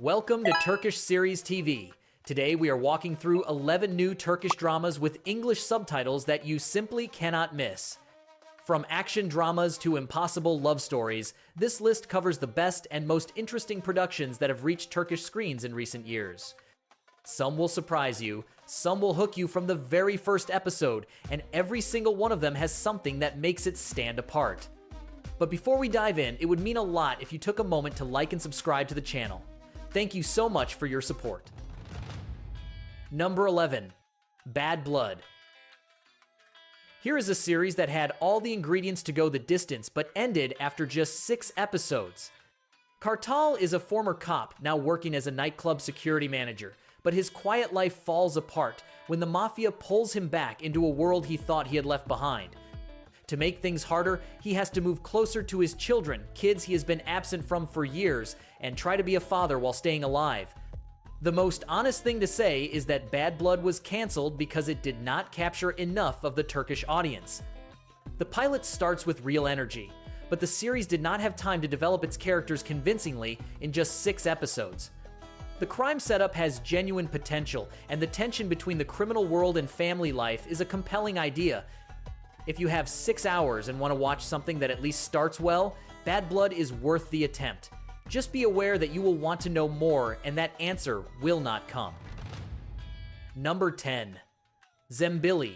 Welcome to Turkish Series TV. Today we are walking through 11 new Turkish dramas with English subtitles that you simply cannot miss. From action dramas to impossible love stories, this list covers the best and most interesting productions that have reached Turkish screens in recent years. Some will surprise you, some will hook you from the very first episode, and every single one of them has something that makes it stand apart. But before we dive in, it would mean a lot if you took a moment to like and subscribe to the channel. Thank you so much for your support. Number 11. Bad Blood. Here is a series that had all the ingredients to go the distance but ended after just 6 episodes. Kartal is a former cop now working as a nightclub security manager, but his quiet life falls apart when the mafia pulls him back into a world he thought he had left behind. To make things harder, he has to move closer to his children, kids he has been absent from for years, and try to be a father while staying alive. The most honest thing to say is that Bad Blood was canceled because it did not capture enough of the Turkish audience. The pilot starts with real energy, but the series did not have time to develop its characters convincingly in just 6 episodes. The crime setup has genuine potential, and the tension between the criminal world and family life is a compelling idea. If you have 6 hours and want to watch something that at least starts well, Bad Blood is worth the attempt. Just be aware that you will want to know more, and that answer will not come. Number 10. Zembili.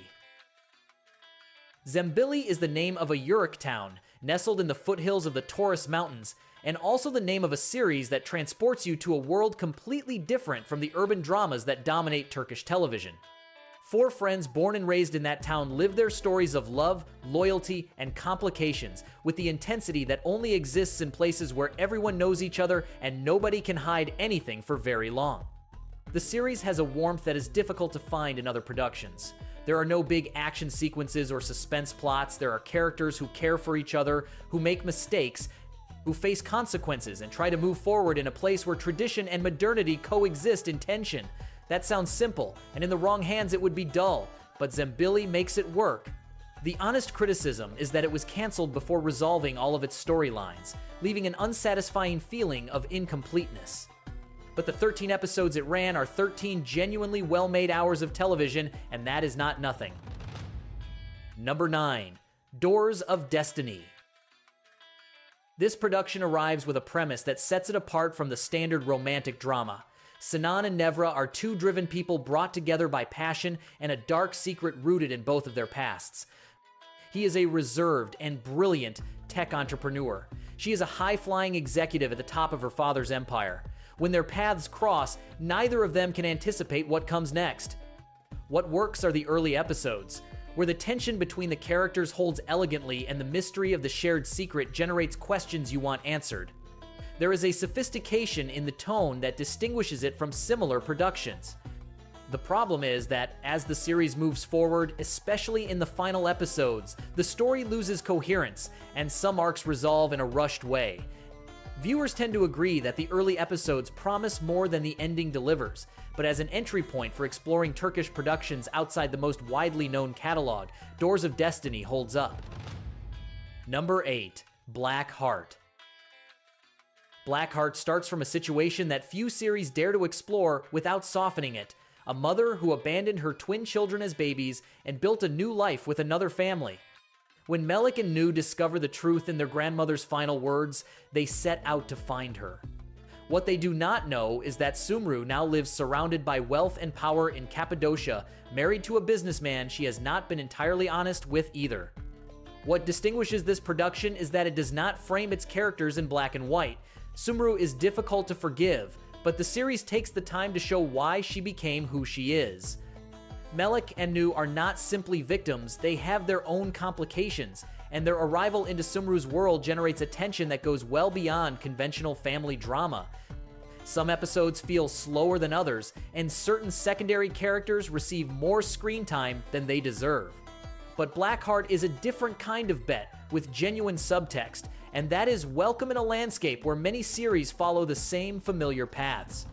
Zembili is the name of a Yörük town, nestled in the foothills of the Taurus Mountains, and also the name of a series that transports you to a world completely different from the urban dramas that dominate Turkish television. 4 friends born and raised in that town live their stories of love, loyalty, and complications with the intensity that only exists in places where everyone knows each other and nobody can hide anything for very long. The series has a warmth that is difficult to find in other productions. There are no big action sequences or suspense plots. There are characters who care for each other, who make mistakes, who face consequences and try to move forward in a place where tradition and modernity coexist in tension. That sounds simple, and in the wrong hands it would be dull, but Zembili makes it work. The honest criticism is that it was canceled before resolving all of its storylines, leaving an unsatisfying feeling of incompleteness. But the 13 episodes it ran are 13 genuinely well-made hours of television, and that is not nothing. Number 9. Doors of Destiny. This production arrives with a premise that sets it apart from the standard romantic drama. Sinan and Nevra are 2 driven people brought together by passion and a dark secret rooted in both of their pasts. He is a reserved and brilliant tech entrepreneur. She is a high-flying executive at the top of her father's empire. When their paths cross, neither of them can anticipate what comes next. What works are the early episodes, where the tension between the characters holds elegantly and the mystery of the shared secret generates questions you want answered. There is a sophistication in the tone that distinguishes it from similar productions. The problem is that as the series moves forward, especially in the final episodes, the story loses coherence and some arcs resolve in a rushed way. Viewers tend to agree that the early episodes promise more than the ending delivers, but as an entry point for exploring Turkish productions outside the most widely known catalog, Doors of Destiny holds up. Number 8. Black Heart. Black Heart starts from a situation that few series dare to explore without softening it. A mother who abandoned her twin children as babies and built a new life with another family. When Melik and Nu discover the truth in their grandmother's final words, they set out to find her. What they do not know is that Sumru now lives surrounded by wealth and power in Cappadocia, married to a businessman she has not been entirely honest with either. What distinguishes this production is that it does not frame its characters in black and white. Sumru is difficult to forgive, but the series takes the time to show why she became who she is. Melik and Nu are not simply victims, they have their own complications, and their arrival into Sumru's world generates a tension that goes well beyond conventional family drama. Some episodes feel slower than others, and certain secondary characters receive more screen time than they deserve. But Blackheart is a different kind of bet, with genuine subtext, and that is welcome in a landscape where many series follow the same familiar paths.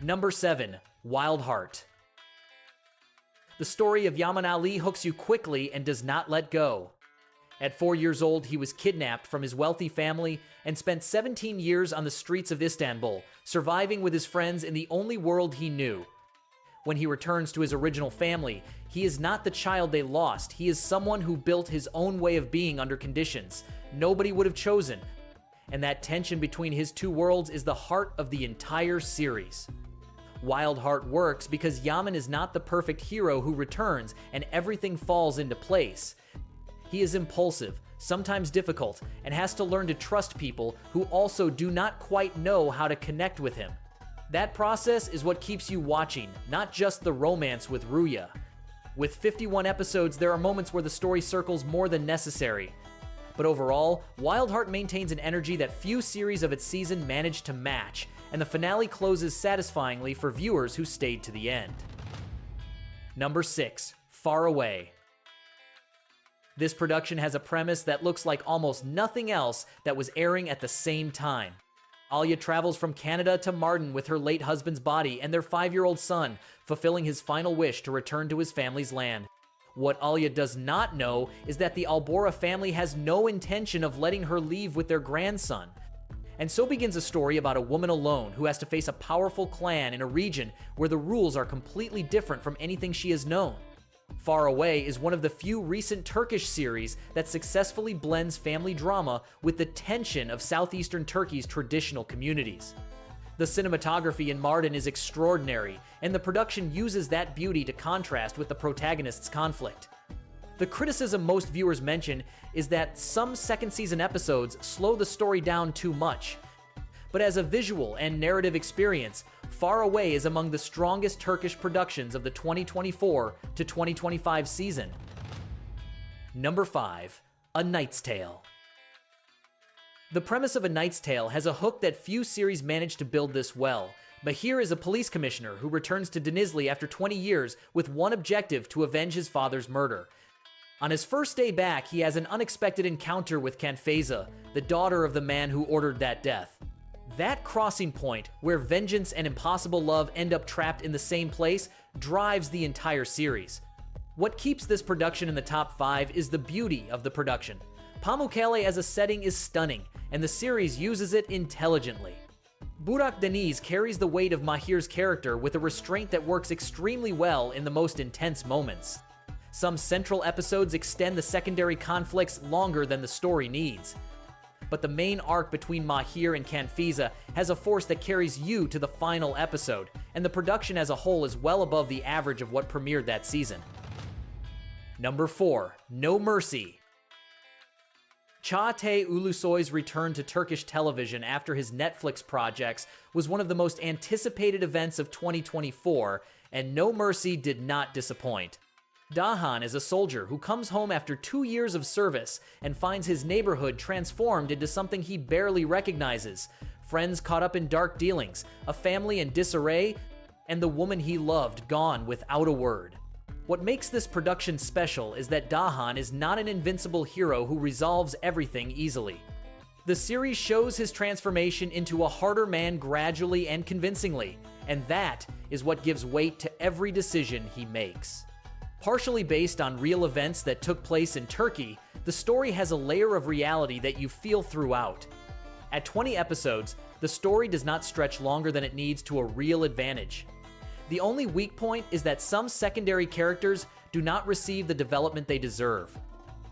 Number 7. Wild Heart. The story of Yaman Ali hooks you quickly and does not let go. At 4 years old, he was kidnapped from his wealthy family and spent 17 years on the streets of Istanbul, surviving with his friends in the only world he knew. When he returns to his original family, he is not the child they lost. He is someone who built his own way of being under conditions nobody would have chosen. And that tension between his two worlds is the heart of the entire series. Wild Heart works because Yaman is not the perfect hero who returns and everything falls into place. He is impulsive, sometimes difficult, and has to learn to trust people who also do not quite know how to connect with him. That process is what keeps you watching, not just the romance with Ruya. With 51 episodes, there are moments where the story circles more than necessary. But overall, Wild Heart maintains an energy that few series of its season managed to match, and the finale closes satisfyingly for viewers who stayed to the end. Number 6. Far Away. This production has a premise that looks like almost nothing else that was airing at the same time. Alia travels from Canada to Mardin with her late husband's body and their 5-year-old son, fulfilling his final wish to return to his family's land. What Alia does not know is that the Albora family has no intention of letting her leave with their grandson. And so begins a story about a woman alone who has to face a powerful clan in a region where the rules are completely different from anything she has known. Far Away is one of the few recent Turkish series that successfully blends family drama with the tension of southeastern Turkey's traditional communities. The cinematography in Mardin is extraordinary, and the production uses that beauty to contrast with the protagonist's conflict. The criticism most viewers mention is that some second season episodes slow the story down too much. But as a visual and narrative experience, Far Away is among the strongest Turkish productions of the 2024 to 2025 season. Number 5. A Knight's Tale. The premise of A Knight's Tale has a hook that few series manage to build this well. Mahir is a police commissioner who returns to Denizli after 20 years with one objective: to avenge his father's murder. On his first day back, he has an unexpected encounter with Kanfeza, the daughter of the man who ordered that death. That crossing point, where vengeance and impossible love end up trapped in the same place, drives the entire series. What keeps this production in the top 5 is the beauty of the production. Pamukkale as a setting is stunning, and the series uses it intelligently. Burak Deniz carries the weight of Mahir's character with a restraint that works extremely well in the most intense moments. Some central episodes extend the secondary conflicts longer than the story needs. But the main arc between Mahir and Kanfeza has a force that carries you to the final episode, and the production as a whole is well above the average of what premiered that season. Number 4. No Mercy. Çağatay Ulusoy's return to Turkish television after his Netflix projects was one of the most anticipated events of 2024, and No Mercy did not disappoint. Dahan is a soldier who comes home after 2 years of service and finds his neighborhood transformed into something he barely recognizes. Friends caught up in dark dealings, a family in disarray, and the woman he loved gone without a word. What makes this production special is that Dahan is not an invincible hero who resolves everything easily. The series shows his transformation into a harder man gradually and convincingly, and that is what gives weight to every decision he makes. Partially based on real events that took place in Turkey, the story has a layer of reality that you feel throughout. At 20 episodes, the story does not stretch longer than it needs to a real advantage. The only weak point is that some secondary characters do not receive the development they deserve.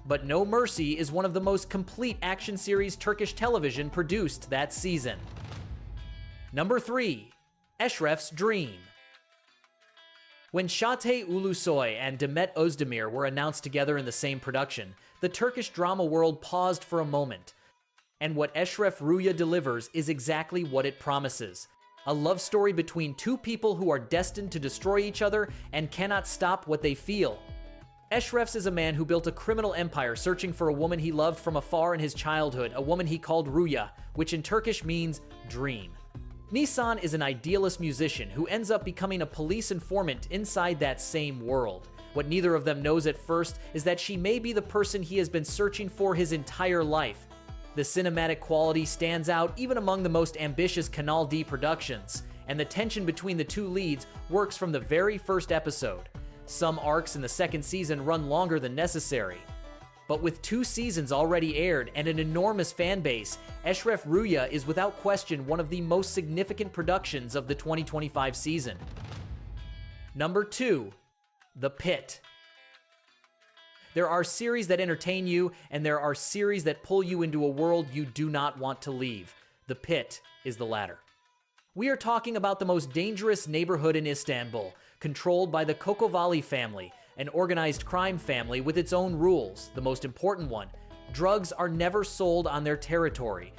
But No Mercy is one of the most complete action series Turkish television produced that season. Number 3. Eşref's Dream. When Çağatay Ulusoy and Demet Özdemir were announced together in the same production, the Turkish drama world paused for a moment. And what Eşref Rüya delivers is exactly what it promises. A love story between two people who are destined to destroy each other and cannot stop what they feel. Eşref's is a man who built a criminal empire searching for a woman he loved from afar in his childhood, a woman he called Rüya, which in Turkish means dream. Nisan is an idealist musician who ends up becoming a police informant inside that same world. What neither of them knows at first is that she may be the person he has been searching for his entire life. The cinematic quality stands out even among the most ambitious Kanal D productions, and the tension between the two leads works from the very first episode. Some arcs in the second season run longer than necessary. But with 2 seasons already aired and an enormous fan base, Eşref Rüya is without question one of the most significant productions of the 2025 season. Number 2. The Pit. There are series that entertain you, and there are series that pull you into a world you do not want to leave. The Pit is the latter. We are talking about the most dangerous neighborhood in Istanbul, controlled by the Kokovali family, an organized crime family with its own rules. The most important one: drugs are never sold on their territory.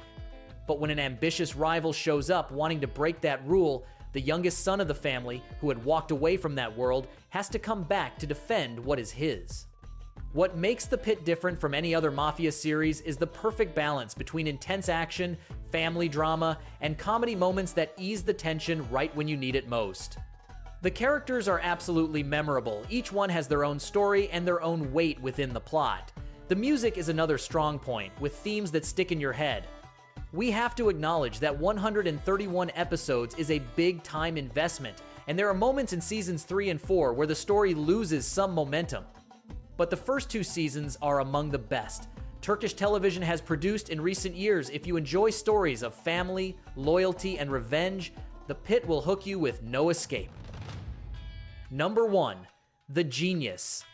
But when an ambitious rival shows up wanting to break that rule, the youngest son of the family, who had walked away from that world, has to come back to defend what is his. What makes The Pit different from any other mafia series is the perfect balance between intense action, family drama, and comedy moments that ease the tension right when you need it most. The characters are absolutely memorable. Each one has their own story and their own weight within the plot. The music is another strong point, with themes that stick in your head. We have to acknowledge that 131 episodes is a big time investment, and there are moments in seasons 3 and 4 where the story loses some momentum. But the first 2 seasons are among the best. Turkish television has produced in recent years. If you enjoy stories of family, loyalty, and revenge, The Pit will hook you with no escape. Number 1. The Genius.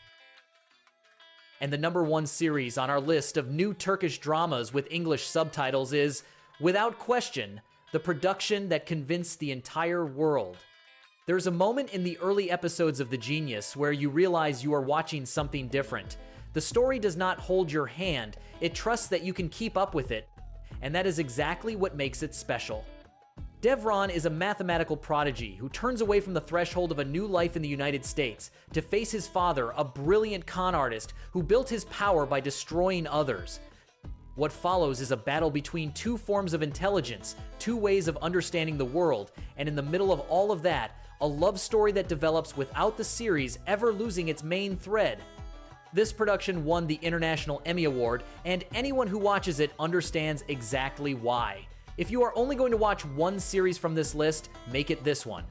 And the number 1 series on our list of new Turkish dramas with English subtitles is, without question, the production that convinced the entire world. There's a moment in the early episodes of The Genius where you realize you are watching something different. The story does not hold your hand, it trusts that you can keep up with it, and that is exactly what makes it special. Devran is a mathematical prodigy who turns away from the threshold of a new life in the United States to face his father, a brilliant con artist who built his power by destroying others. What follows is a battle between 2 forms of intelligence, 2 ways of understanding the world, and in the middle of all of that, a love story that develops without the series ever losing its main thread. This production won the International Emmy Award, and anyone who watches it understands exactly why. If you are only going to watch one series from this list, make it this one.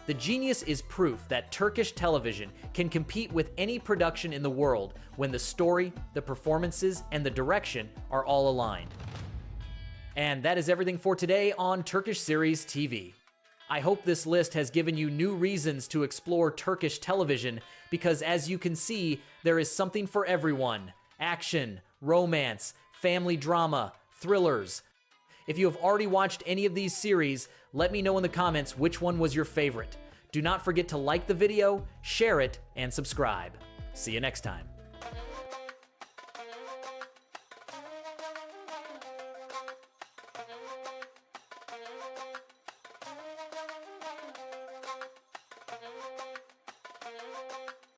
The Genius is proof that Turkish television can compete with any production in the world when the story, the performances, and the direction are all aligned. And that is everything for today on Turkish Series TV. I hope this list has given you new reasons to explore Turkish television because, as you can see, there is something for everyone. Action, romance, family drama, thrillers. If you have already watched any of these series, let me know in the comments which one was your favorite. Do not forget to like the video, share it, and subscribe. See you next time.